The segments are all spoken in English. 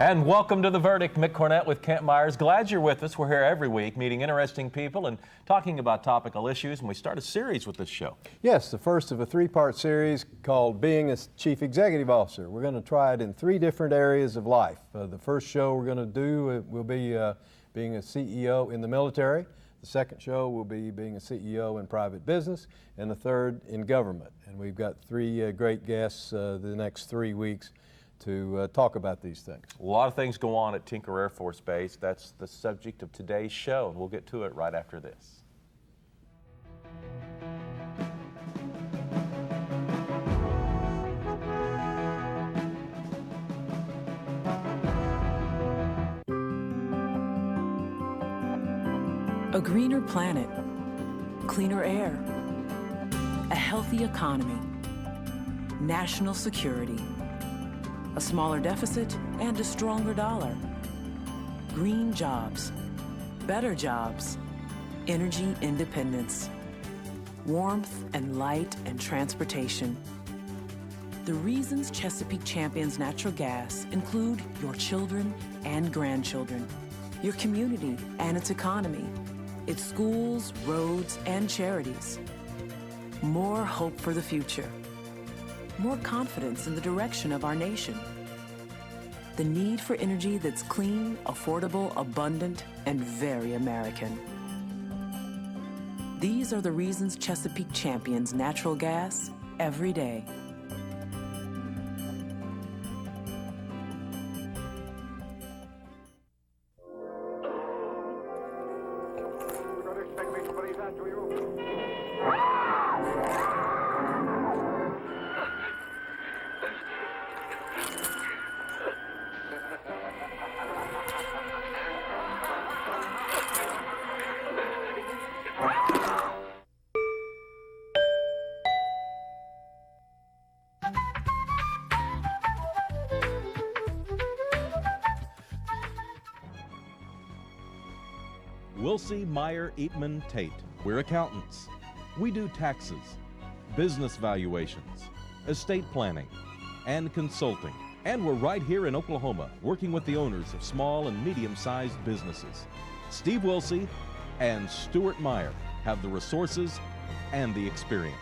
And welcome to The Verdict. Mick Cornett with Kent Myers. Glad you're with us. We're here every week meeting interesting people and talking about topical issues, and we start a series with this show. Yes, the first of a three-part series called Being a Chief Executive Officer. We're going to try it in three different areas of life. The first show we're going to do will be being a CEO in the military. The second show will be being a CEO in private business, and the third in government. And we've got three great guests the next 3 weeks to talk about these things. A lot of things go on at Tinker Air Force Base. That's the subject of today's show, and we'll get to it right after this. A greener planet, cleaner air, a healthy economy, national security, a smaller deficit and a stronger dollar, green jobs, better jobs, energy independence, warmth and light and transportation. The reasons Chesapeake champions natural gas include your children and grandchildren, your community and its economy, its schools, roads, and charities. More hope for the future. More confidence in the direction of our nation. The need for energy that's clean, affordable, abundant, and very American. These are the reasons Chesapeake champions natural gas every day. Wilsey, Meyer, Eatman, Tate. We're accountants. We do taxes, business valuations, estate planning, and consulting. And we're right here in Oklahoma, working with the owners of small and medium-sized businesses. Steve Wilsey and Stuart Meyer have the resources and the experience.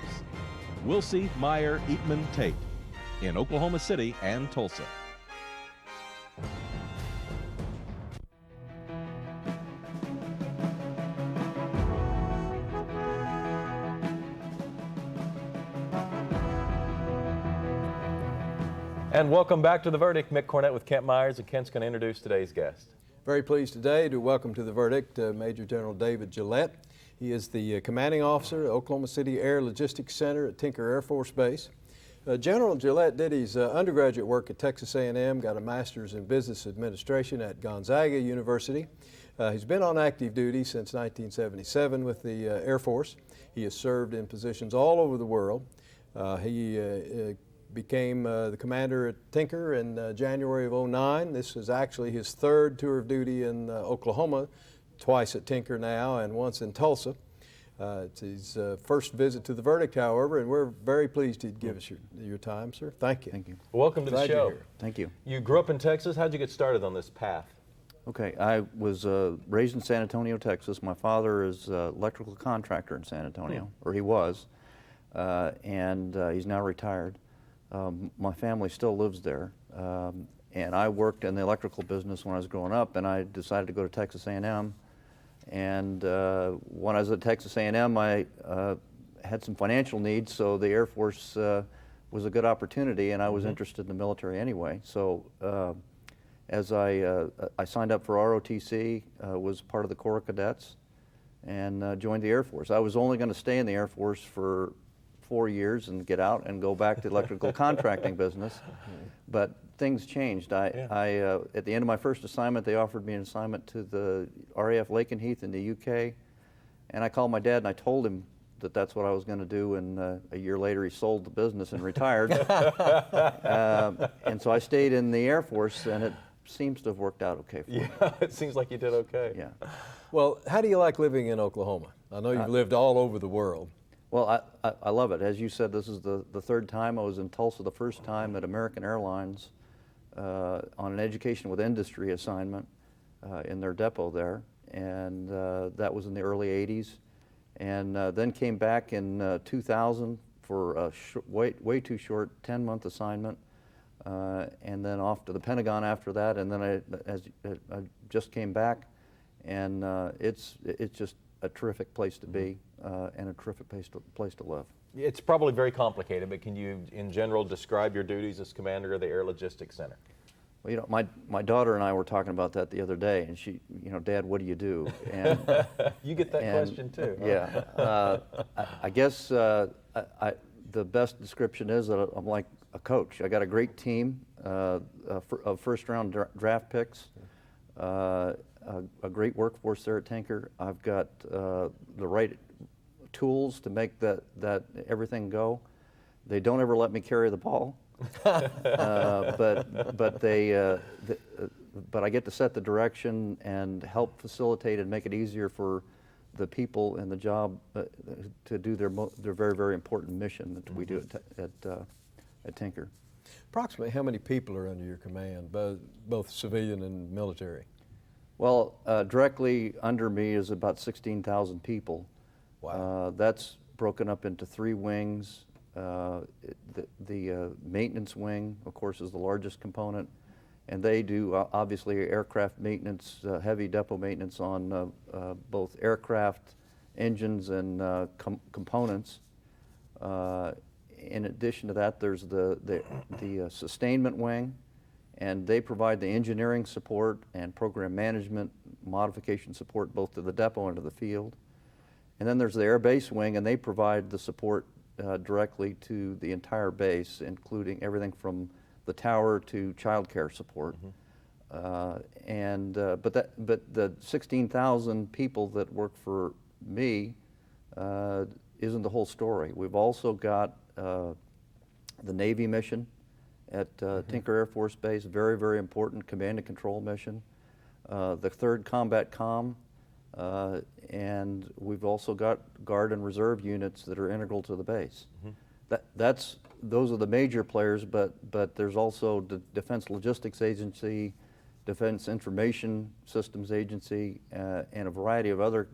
Wilsey, Meyer, Eatman, Tate in Oklahoma City and Tulsa. And welcome back to The Verdict. Mick Cornett with Kent Myers, and Kent's going to introduce today's guest. Very pleased today to welcome to The Verdict Major General David Gillett. He is the commanding officer at Oklahoma City Air Logistics Center at Tinker Air Force Base. General Gillett did his undergraduate work at Texas A&M, got a master's in business administration at Gonzaga University. He's been on active duty since 1977 with the Air Force. He has served in positions all over the world. He became the commander at Tinker in January of '09. This is actually his third tour of duty in Oklahoma, twice at Tinker now and once in Tulsa. It's his first visit to The Verdict, however, and we're very pleased he'd give us your time, sir. Thank you. Thank you. Welcome to the show. You're here. Thank you. You grew up in Texas. How'd you get started on this path? Okay, I was raised in San Antonio, Texas. My father is an electrical contractor in San Antonio, or he was, and he's now retired. My family still lives there, and I worked in the electrical business when I was growing up, and I decided to go to Texas A&M. And when I was at Texas A&M, I had some financial needs, so the Air Force was a good opportunity, and I was interested in the military anyway. So as I signed up for ROTC, was part of the Corps of Cadets, and joined the Air Force. I was only going to stay in the Air Force for 4 years and get out and go back to the electrical contracting business, but things changed. At the end of my first assignment, they offered me an assignment to the RAF Lakenheath in the UK, and I called my dad and I told him that that's what I was going to do, and a year later he sold the business and retired. And so I stayed in the Air Force, and it seems to have worked out okay for me. Yeah, it seems like you did okay. Yeah. Well, how do you like living in Oklahoma? I know you've lived all over the world. Well, I love it. As you said, this is the third time. I was in Tulsa the first time that American Airlines on an education with industry assignment in their depot there, and that was in the early 80s. And then came back in 2000 for a way too short 10-month assignment, and then off to the Pentagon after that. And then I just came back, and it's just a terrific place to be and a terrific place to live. It's probably very complicated, but can you, in general, describe your duties as commander of the Air Logistics Center? Well, you know, my daughter and I were talking about that the other day, and she, you know, Dad, what do you do? And you get that question too. Huh? Yeah, I guess the best description is that I'm like a coach. I got a great team of first-round draft picks, a great workforce there at Tinker. I've got the right tools to make that everything go. They don't ever let me carry the ball. But I get to set the direction and help facilitate and make it easier for the people in the job to do their very, very important mission that we do at Tinker. Approximately how many people are under your command, both civilian and military? Well, directly under me is about 16,000 people. Wow. That's broken up into 3 wings. The maintenance wing, of course, is the largest component, and they do obviously aircraft maintenance, heavy depot maintenance on both aircraft engines and components. In addition to that, there's the sustainment wing, and they provide the engineering support and program management, modification support both to the depot and to the field. And then there's the air base wing, and they provide the support directly to the entire base, including everything from the tower to child care support. Mm-hmm. But the 16,000 people that work for me isn't the whole story. We've also got the Navy mission at Tinker Air Force Base, very, very important command and control mission. The 3rd Combat Comm, and we've also got Guard and Reserve units that are integral to the base. Mm-hmm. Those are the major players, but there's also the Defense Logistics Agency, Defense Information Systems Agency, and a variety of other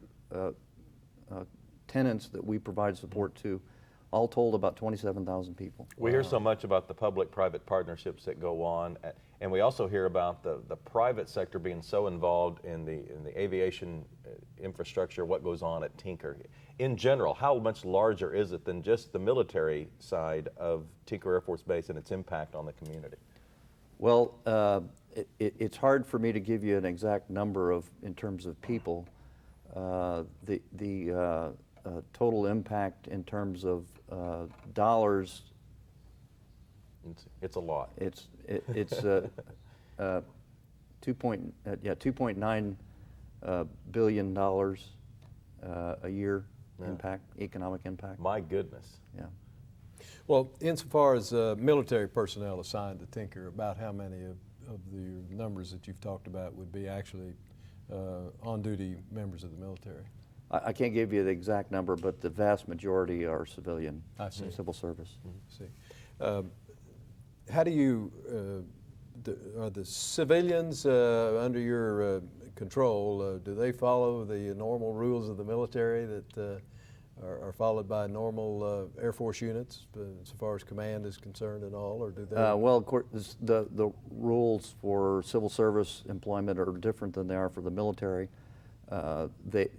tenants that we provide support to. All told, about 27,000 people. We hear so much about the public-private partnerships that go on, and we also hear about the private sector being so involved in the aviation infrastructure, what goes on at Tinker. In general, how much larger is it than just the military side of Tinker Air Force Base and its impact on the community? Well, it's hard for me to give you an exact number in terms of people. The total impact in terms of dollars. It's a lot. It's $2.9 billion a year. Yeah. Impact, economic impact. My goodness. Yeah. Well, insofar as military personnel assigned to Tinker, about how many of the numbers that you've talked about would be actually on-duty members of the military? I can't give you the exact number, but the vast majority are civilian, civil service. Mm-hmm. See. How do you, are the civilians under your control, do they follow the normal rules of the military that are followed by normal Air Force units as far as command is concerned and all, or do they? Well, of course, the rules for civil service employment are different than they are for the military. They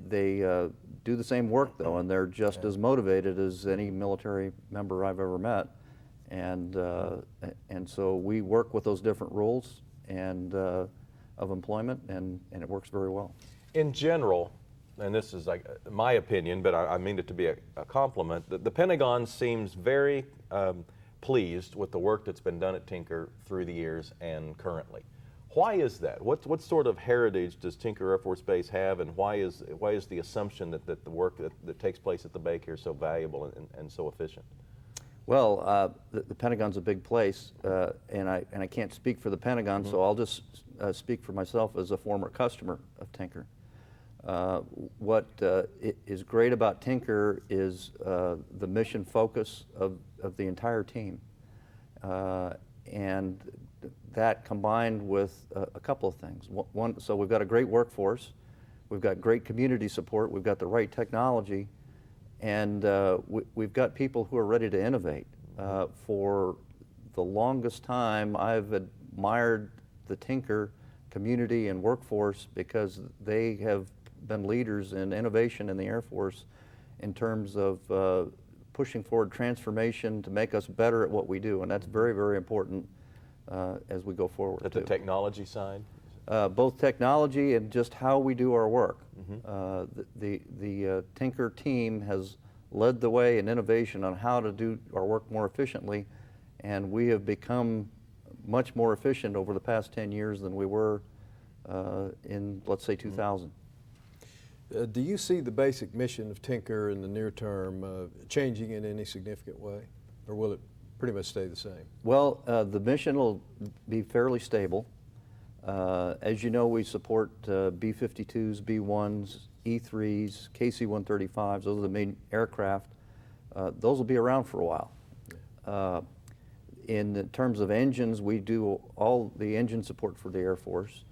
do the same work, though, and they're just as motivated as any military member I've ever met. And so we work with those different rules and of employment, and it works very well. In general, and this is like my opinion, but I mean it to be a compliment, the Pentagon seems very pleased with the work that's been done at Tinker through the years and currently. Why is that? What sort of heritage does Tinker Air Force Base have, and why is the assumption that the work that takes place at the Base here so valuable and so efficient? Well, the Pentagon's a big place, and I can't speak for the Pentagon, so I'll just speak for myself as a former customer of Tinker. What is great about Tinker is the mission focus of the entire team, and that combined with a couple of things. So we've got a great workforce, we've got great community support, we've got the right technology, and we've got people who are ready to innovate. For the longest time, I've admired the Tinker community and workforce because they have been leaders in innovation in the Air Force in terms of pushing forward transformation to make us better at what we do, and that's very, very important as we go forward. At the technology side? Both technology and just how we do our work. The Tinker team has led the way in innovation on how to do our work more efficiently, and we have become much more efficient over the past 10 years than we were in, let's say, 2000. Do you see the basic mission of Tinker in the near term changing in any significant way, or will it pretty much stay the same? Well, the mission will be fairly stable. As you know, we support B-52s, B-1s, E-3s, KC-135s. Those are the main aircraft. Those will be around for a while. In terms of engines, we do all the engine support for the Air Force.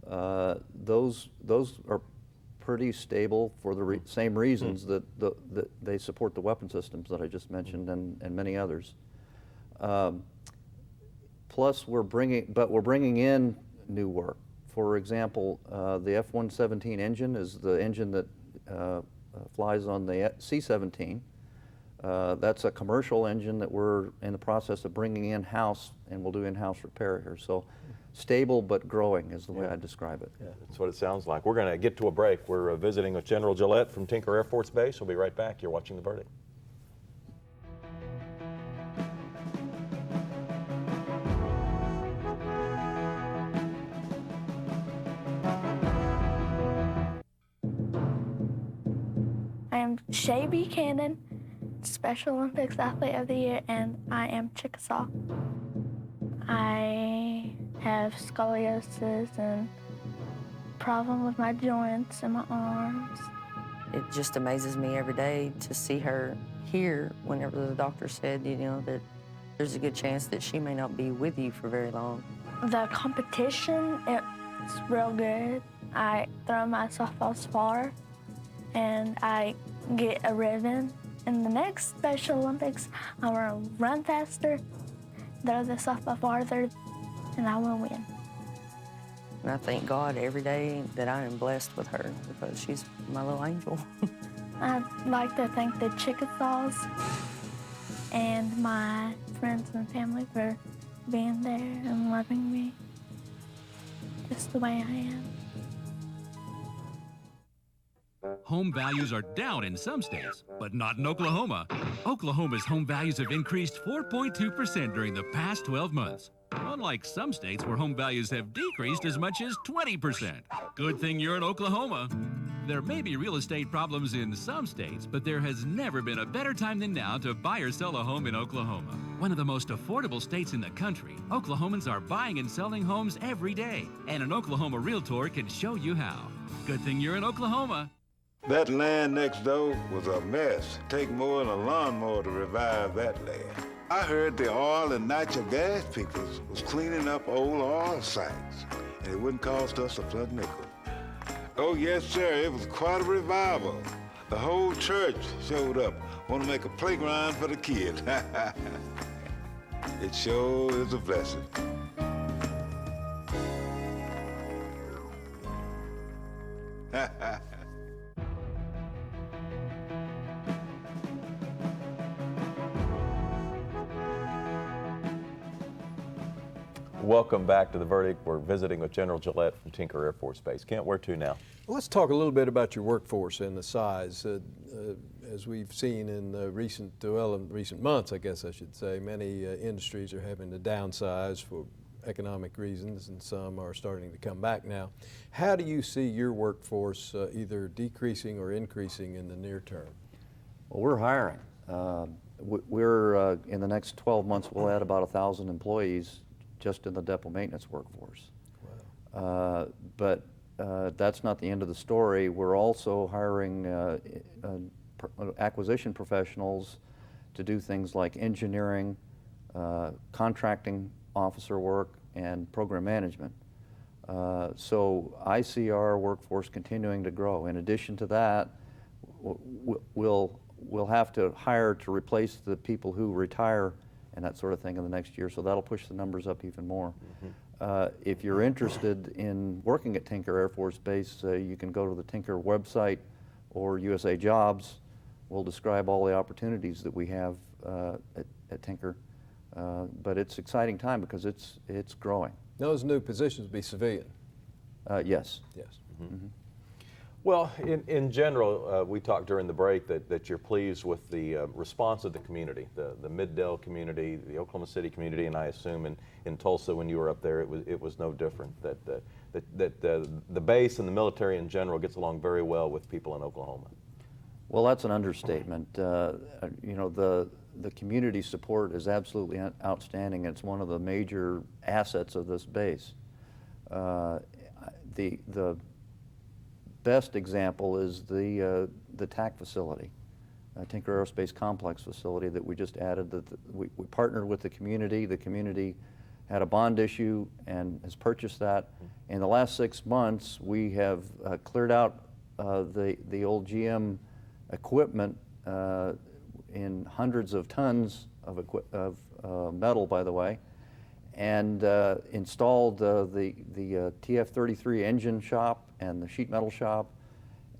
Those are pretty stable for the same reasons that they support the weapon systems that I just mentioned and many others. Plus, we're bringing in new work. For example, the F-117 engine is the engine that flies on the C-17. That's a commercial engine that we're in the process of bringing in-house, and we'll do in-house repair here. So stable but growing is the way I describe it. Yeah, that's what it sounds like. We're going to get to a break. We're visiting with General Gillett from Tinker Air Force Base. We'll be right back. You're watching The Verdict. I am Shay Buchanan, Special Olympics Athlete of the Year, and I am Chickasaw. I have scoliosis and problem with my joints and my arms. It just amazes me every day to see her here whenever the doctor said, you know, that there's a good chance that she may not be with you for very long. The competition, it's real good. I throw my softballs far and I get a ribbon. In the next Special Olympics, I want to run faster, throw the softball farther, and I will win. And I thank God every day that I am blessed with her because she's my little angel. I'd like to thank the Chickasaws and my friends and family for being there and loving me just the way I am. Home values are down in some states, but not in Oklahoma. Oklahoma's home values have increased 4.2% during the past 12 months. Unlike some states where home values have decreased as much as 20%. Good thing you're in Oklahoma. There may be real estate problems in some states, but there has never been a better time than now to buy or sell a home in Oklahoma. One of the most affordable states in the country, Oklahomans are buying and selling homes every day, and an Oklahoma realtor can show you how. Good thing you're in Oklahoma. That land next door was a mess. Take more than a lawnmower to revive that land. I heard the oil and natural gas people was cleaning up old oil sites, and it wouldn't cost us a flood nickel. Oh yes, sir, it was quite a revival. The whole church showed up, want to make a playground for the kids. It sure is a blessing. Welcome back to The Verdict. We're visiting with General Gillett from Tinker Air Force Base. Kent, where to now? Well, let's talk a little bit about your workforce and the size. As we've seen in recent months, I guess I should say, many industries are having to downsize for economic reasons, and some are starting to come back now. How do you see your workforce either decreasing or increasing in the near term? Well, we're hiring. We're in the next 12 months, we'll add about 1,000 employees just in the depot maintenance workforce. Wow. But that's not the end of the story. We're also hiring acquisition professionals to do things like engineering, contracting officer work, and program management. So I see our workforce continuing to grow. In addition to that, we'll have to hire to replace the people who retire and that sort of thing in the next year, so that'll push the numbers up even more. If you're interested in working at Tinker Air Force Base, you can go to the Tinker website or USA Jobs. We'll describe all the opportunities that we have at Tinker. But it's an exciting time because it's growing. Those new positions be civilian? Yes. Yes. Well, in general, we talked during the break that you're pleased with the response of the community, the Mid-Del community, the Oklahoma City community, and I assume in Tulsa when you were up there it was no different, that the base and the military in general gets along very well with people in Oklahoma. Well, that's an understatement. You know, the community support is absolutely outstanding. It's one of the major assets of this base. The best example is the TAC facility, Tinker Aerospace Complex facility that we just added. We partnered with the community. The community had a bond issue and has purchased that. In the last 6 months, we have cleared out the old GM equipment in hundreds of tons of metal, by the way, and installed the TF-33 engine shop and the sheet metal shop,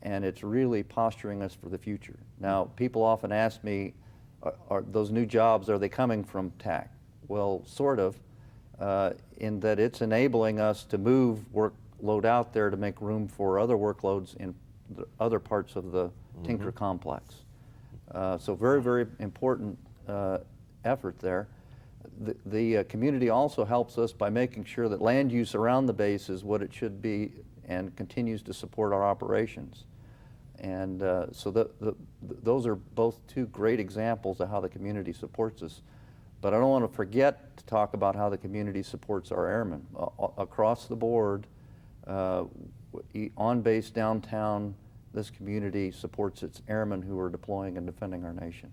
and it's really posturing us for the future. Now, people often ask me, are those new jobs, are they coming from TAC? Well, sort of, in that it's enabling us to move workload out there to make room for other workloads in the other parts of the Tinker complex. So very, very important effort there. The community also helps us by making sure that land use around the base is what it should be and continues to support our operations. And so those are both two great examples of how the community supports us. But I don't want to forget to talk about how the community supports our airmen. Across the board, on base downtown, this community supports its airmen who are deploying and defending our nation.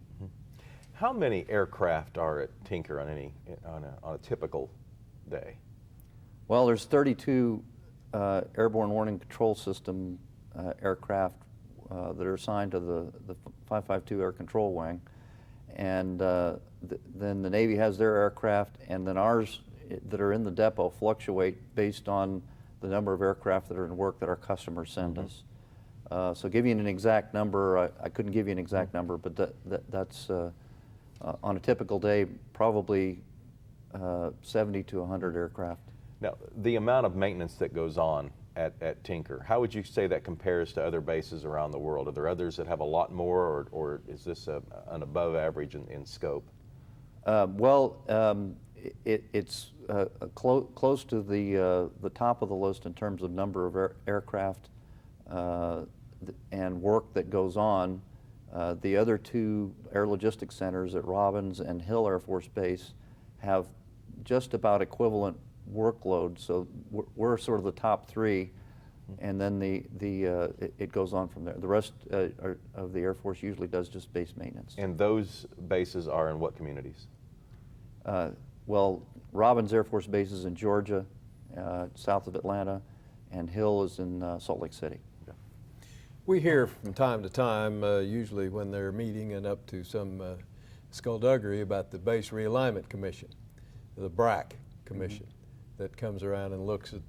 How many aircraft are at Tinker on a typical day? Well, there's 32 airborne warning control system aircraft that are assigned to the 552 Air Control Wing, and then the Navy has their aircraft, and then ours that are in the depot fluctuate based on the number of aircraft that are in work that our customers send us. So giving you an exact number, I couldn't give you an exact number, but that's on a typical day, probably 70 to 100 aircraft. Now, the amount of maintenance that goes on at Tinker, how would you say that compares to other bases around the world? Are there others that have a lot more, or is this an above average in scope? It's close to the top of the list in terms of number of aircraft and work that goes on. The other two air logistics centers at Robbins and Hill Air Force Base have just about equivalent workload, so we're sort of the top three, and then it goes on from there. The rest of the Air Force usually does just base maintenance. And those bases are in what communities? Well, Robbins Air Force Base is in Georgia, south of Atlanta, and Hill is in Salt Lake City. We hear from time to time, usually when they're meeting and up to some skullduggery, about the Base Realignment Commission, the BRAC Commission, that comes around and looks at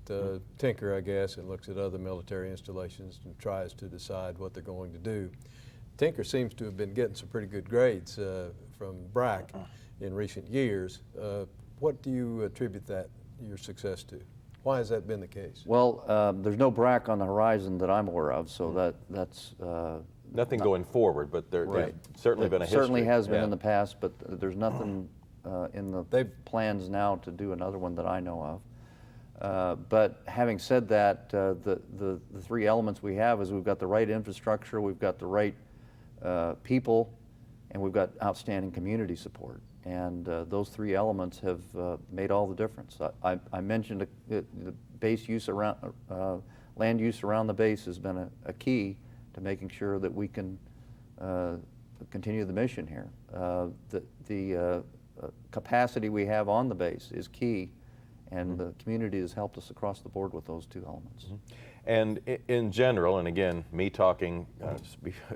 Tinker, I guess, and looks at other military installations and tries to decide what they're going to do. Tinker seems to have been getting some pretty good grades from BRAC in recent years. What do you attribute your success to? Why has that been the case? Well, there's no BRAC on the horizon that I'm aware of, so that's nothing going forward, but there's certainly been a history. Certainly has been in the past, but there's nothing in the plans now to do another one that I know of. But having said that, the three elements we have is we've got the right infrastructure, we've got the right people, and we've got outstanding community support. And those three elements have made all the difference. I mentioned the base use around, land use around the base has been a key to making sure that we can continue the mission here. The capacity we have on the base is key, And the community has helped us across the board with those two elements. And in general, and again, me talking,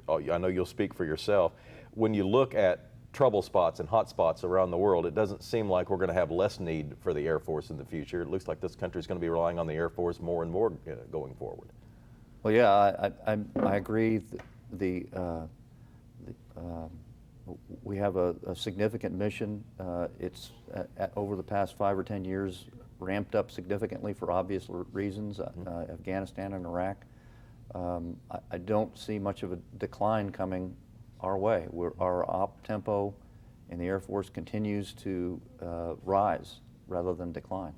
I know you'll speak for yourself, when you look at trouble spots and hot spots around the world, it doesn't seem like we're going to have less need for the Air Force in the future. It looks like this country is going to be relying on the Air Force more and more going forward. Well, yeah, I agree. We have a significant mission. It's over the past 5 or 10 years ramped up significantly for obvious reasons, Afghanistan and Iraq. I don't see much of a decline coming our way. Our op tempo in the Air Force continues to rise rather than decline.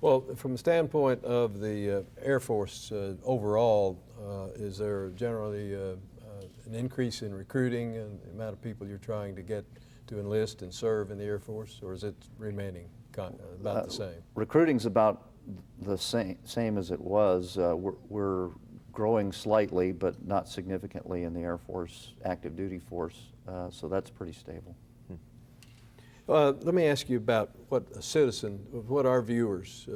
Well, from the standpoint of the Air Force overall, is there generally an increase in recruiting and the amount of people you're trying to get to enlist and serve in the Air Force, or is it remaining about the same? Recruiting's about the same as it was. We're growing slightly, but not significantly in the Air Force active duty force, so that's pretty stable. Let me ask you about what a citizen, what our viewers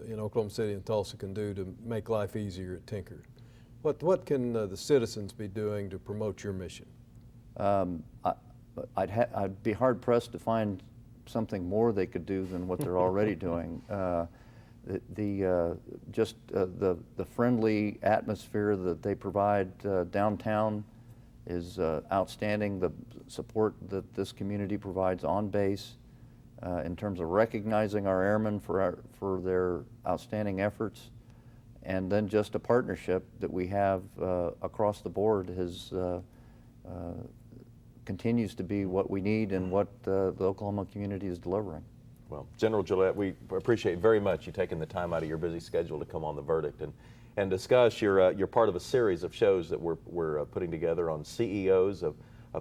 in Oklahoma City and Tulsa can do to make life easier at Tinker. What can the citizens be doing to promote your mission? I'd be hard pressed to find something more they could do than what they're already doing. Just the friendly atmosphere that they provide downtown is outstanding. The support that this community provides on base in terms of recognizing our airmen for their outstanding efforts, and then just a partnership that we have across the board has continues to be what we need and what the Oklahoma community is delivering. Well, General Gillett, we appreciate very much you taking the time out of your busy schedule to come on The Verdict and discuss. You're part of a series of shows that we're putting together on CEOs of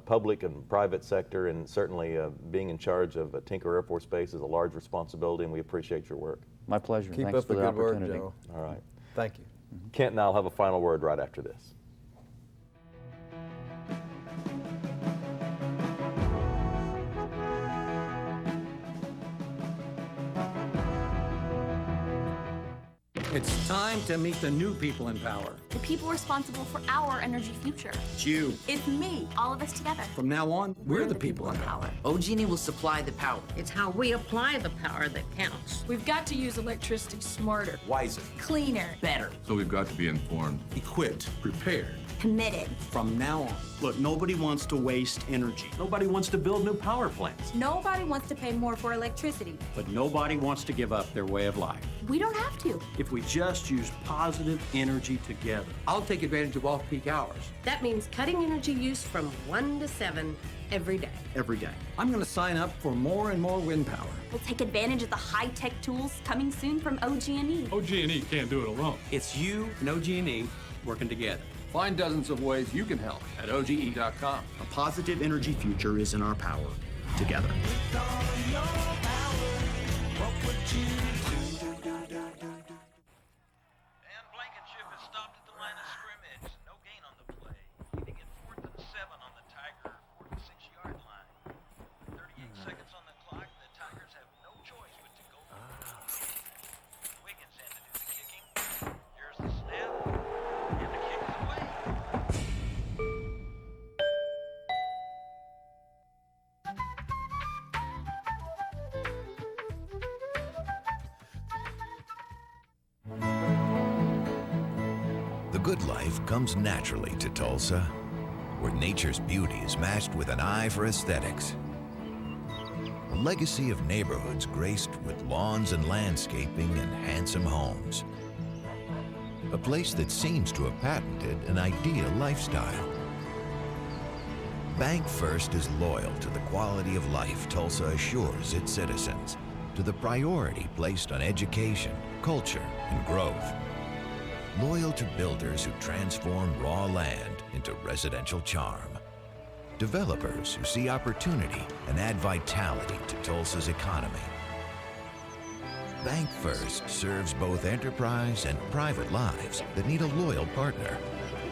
public and private sector, and certainly being in charge of Tinker Air Force Base is a large responsibility, and we appreciate your work. My pleasure. Keep Thanks up for the the good work, opportunity. General. All right. Thank you. Kent and I'll have a final word right after this. It's time to meet the new people in power. The people responsible for our energy future. It's you. It's me, all of us together. From now on, we're the people in power. OG&E will supply the power. It's how we apply the power that counts. We've got to use electricity smarter, Wiser. cleaner, Better. So we've got to be informed, Equipped. prepared. committed. From now on. Look, nobody wants to waste energy. Nobody wants to build new power plants. Nobody wants to pay more for electricity. But nobody wants to give up their way of life. We don't have to. If we just use positive energy together. I'll take advantage of off-peak hours. That means cutting energy use from 1 to 7 every day. Every day. I'm going to sign up for more and more wind power. We'll take advantage of the high-tech tools coming soon from OG&E. OG&E can't do it alone. It's you and OG&E working together. Find dozens of ways you can help at OGE.com. A positive energy future is in our power. Together. The good life comes naturally to Tulsa, where nature's beauty is matched with an eye for aesthetics. A legacy of neighborhoods graced with lawns and landscaping and handsome homes. A place that seems to have patented an ideal lifestyle. Bank First is loyal to the quality of life Tulsa assures its citizens, to the priority placed on education, culture, and growth. Loyal to builders who transform raw land into residential charm. Developers who see opportunity and add vitality to Tulsa's economy. Bank First serves both enterprise and private lives that need a loyal partner.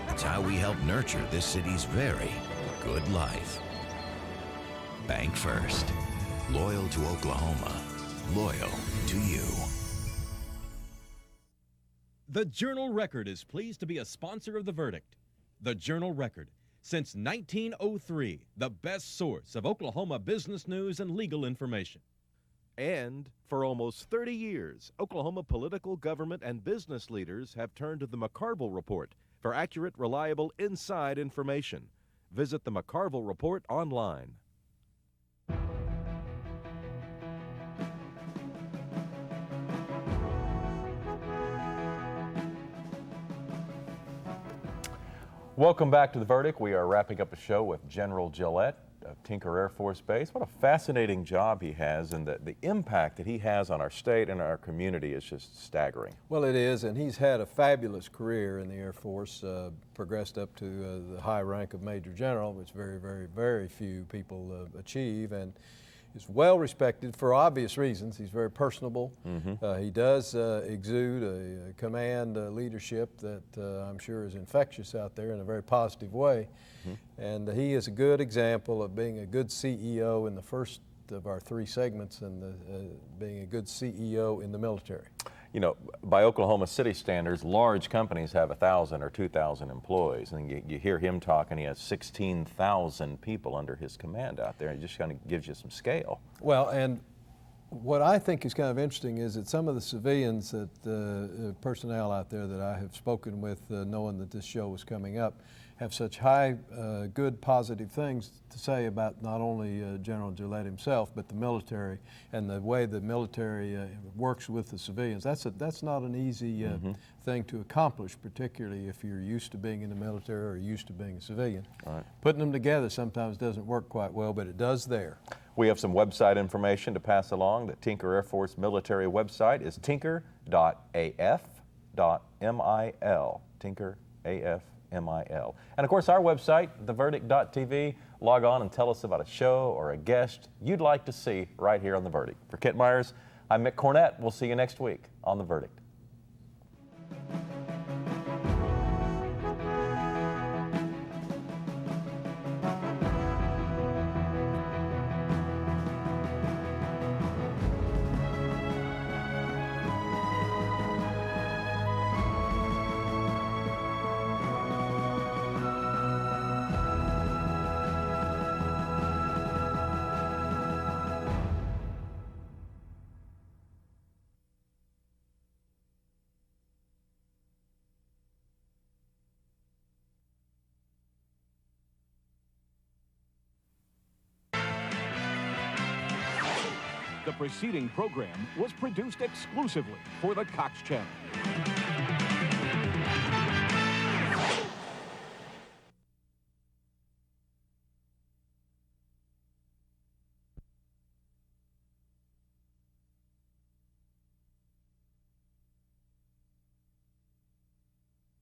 It's how we help nurture this city's very good life. Bank First. Loyal to Oklahoma. loyal to you. The Journal-Record is pleased to be a sponsor of the verdict. The Journal-Record, since 1903, the best source of Oklahoma business news and legal information. And for almost 30 years, Oklahoma political, government, and business leaders have turned to the McCarville Report for accurate, reliable, inside information. Visit the McCarville Report online. Welcome back to The Verdict. We are wrapping up a show with General Gillett of Tinker Air Force Base. What a fascinating job he has, and the impact that he has on our state and our community is just staggering. Well, it is, and he's had a fabulous career in the Air Force, progressed up to the high rank of Major General, which very, very, very few people achieve, and is well respected for obvious reasons. He's very personable. He does exude a command leadership that I'm sure is infectious out there in a very positive way. And he is a good example of being a good CEO in the first of our three segments, and being a good CEO in the military. You know, by Oklahoma City standards, large companies have 1,000 or 2,000 employees, and you hear him talking. He has 16,000 people under his command out there. It just kind of gives you some scale. Well, and what I think is kind of interesting is that some of the civilians, that personnel out there that I have spoken with, knowing that this show was coming up, have such high, good, positive things to say about not only General Gillett himself, but the military and the way the military works with the civilians. That's not an easy thing to accomplish, particularly if you're used to being in the military or used to being a civilian. Right. Putting them together sometimes doesn't work quite well, but it does there. We have some website information to pass along. The Tinker Air Force military website is tinker.af.mil. Tinker.af.mil. And of course, our website, theverdict.tv. Log on and tell us about a show or a guest you'd like to see right here on The Verdict. For Kent Myers, I'm Mick Cornett. We'll see you next week on The Verdict. The preceding program was produced exclusively for the Cox Channel.